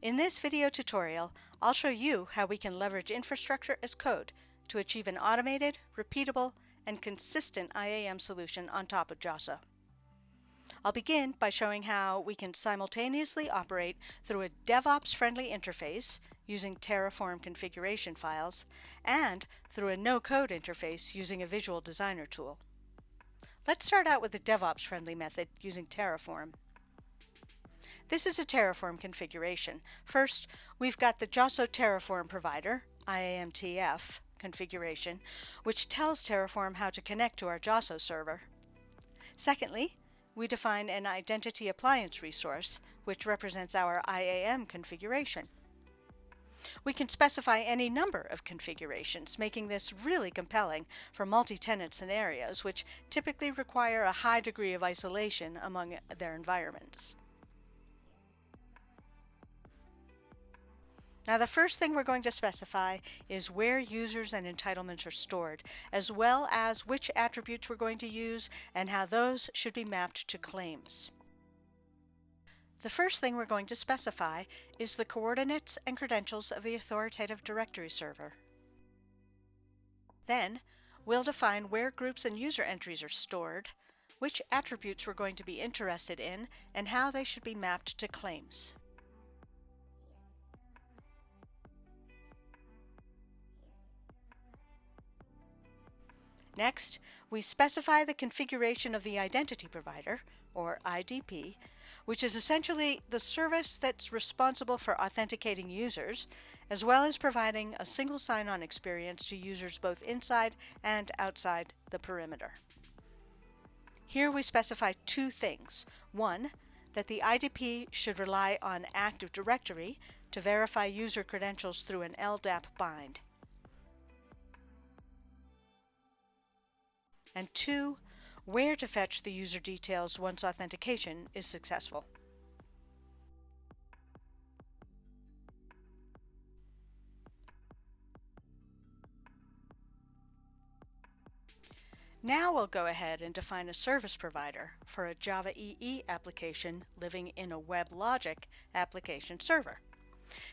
In this video tutorial, I'll show you how we can leverage infrastructure as code to achieve an automated, repeatable, and consistent IAM solution on top of JOSSO. I'll begin by showing how we can simultaneously operate through a DevOps-friendly interface using Terraform configuration files and through a no-code interface using a visual designer tool. Let's start out with the DevOps-friendly method using Terraform. This is a Terraform configuration. First, we've got the JOSSO Terraform provider, IAMTF, configuration, which tells Terraform how to connect to our JOSSO server. Secondly, we define an identity appliance resource, which represents our IAM configuration. We can specify any number of configurations, making this really compelling for multi-tenant scenarios, which typically require a high degree of isolation among their environments. Now, the first thing we're going to specify is where users and entitlements are stored, as well as which attributes we're going to use and how those should be mapped to claims. The first thing we're going to specify is the coordinates and credentials of the authoritative directory server. Then, we'll define where groups and user entries are stored, which attributes we're going to be interested in, and how they should be mapped to claims. Next, we specify the configuration of the identity provider, or IDP, which is essentially the service that's responsible for authenticating users, as well as providing a single sign-on experience to users both inside and outside the perimeter. Here we specify two things. One, that the IDP should rely on Active Directory to verify user credentials through an LDAP bind. And two, where to fetch the user details once authentication is successful. Now we'll go ahead and define a service provider for a Java EE application living in a WebLogic application server.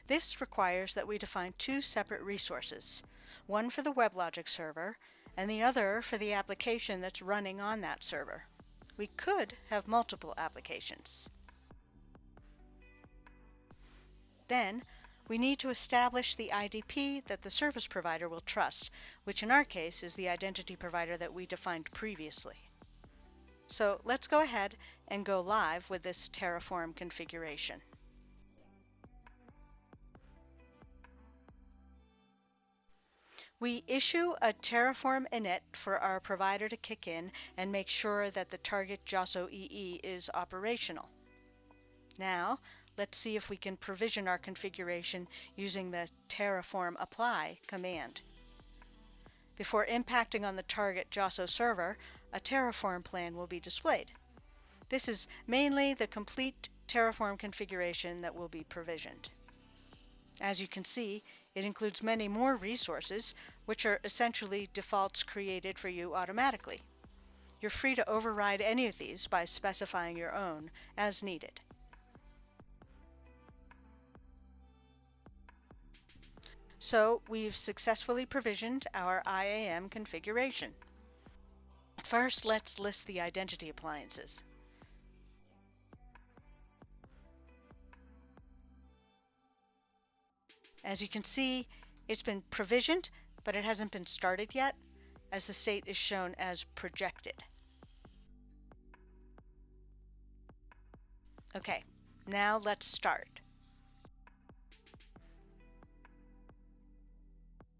This requires that we define two separate resources, one for the WebLogic server and the other for the application that's running on that server. We could have multiple applications. Then, we need to establish the IDP that the service provider will trust, which in our case is the identity provider that we defined previously. So let's go ahead and go live with this Terraform configuration. We issue a Terraform init for our provider to kick in and make sure that the target JOSSO EE is operational. Now, let's see if we can provision our configuration using the Terraform apply command. Before impacting on the target JOSSO server, a Terraform plan will be displayed. This is mainly the complete Terraform configuration that will be provisioned. As you can see, it includes many more resources, which are essentially defaults created for you automatically. You're free to override any of these by specifying your own as needed. So we've successfully provisioned our IAM configuration. First, let's list the identity appliances. As you can see, it's been provisioned, but it hasn't been started yet, as the state is shown as projected. Okay, now let's start.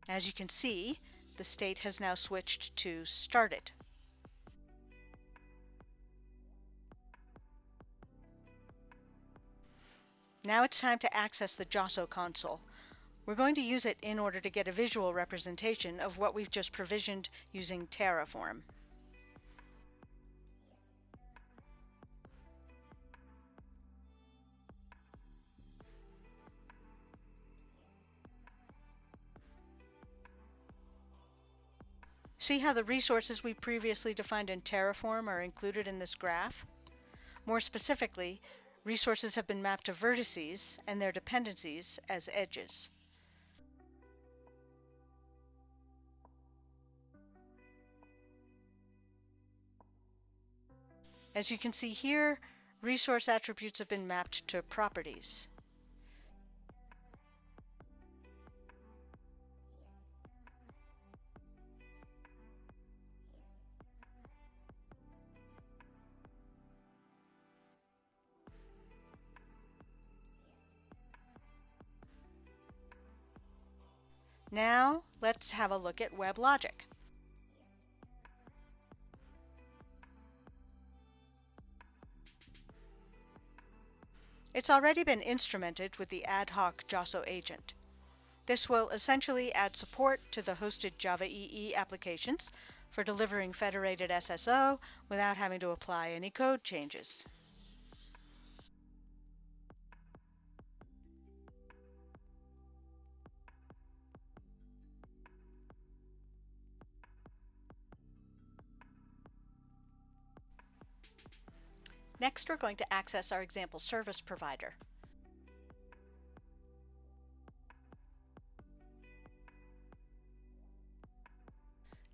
As you can see, the state has now switched to started. Now it's time to access the JOSSO console. We're going to use it in order to get a visual representation of what we've just provisioned using Terraform. See how the resources we previously defined in Terraform are included in this graph? More specifically, Resources have been mapped to vertices and their dependencies as edges. As you can see here, resource attributes have been mapped to properties. Now, let's have a look at WebLogic. It's already been instrumented with the ad hoc JOSSO agent. This will essentially add support to the hosted Java EE applications for delivering federated SSO without having to apply any code changes. Next, we're going to access our example service provider.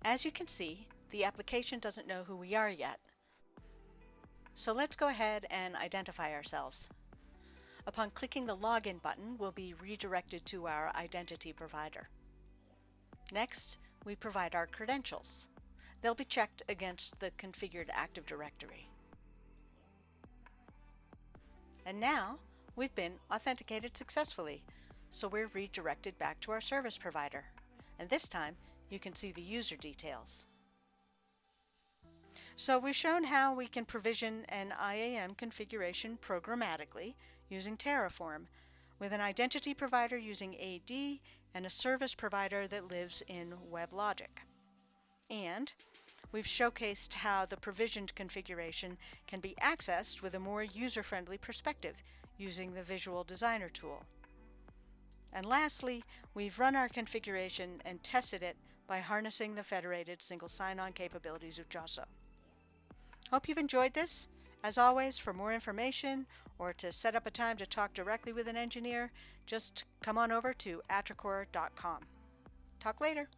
As you can see, the application doesn't know who we are yet. So let's go ahead and identify ourselves. Upon clicking the Login button, we'll be redirected to our identity provider. Next, we provide our credentials. They'll be checked against the configured Active Directory. And now, we've been authenticated successfully, so we're redirected back to our service provider. And this time, you can see the user details. So we've shown how we can provision an IAM configuration programmatically using Terraform, with an identity provider using AD and a service provider that lives in WebLogic. And we've showcased how the provisioned configuration can be accessed with a more user-friendly perspective using the Visual Designer tool. And lastly, we've run our configuration and tested it by harnessing the federated single sign-on capabilities of JOSSO. Hope you've enjoyed this. As always, for more information or to set up a time to talk directly with an engineer, just come on over to atricore.com. Talk later.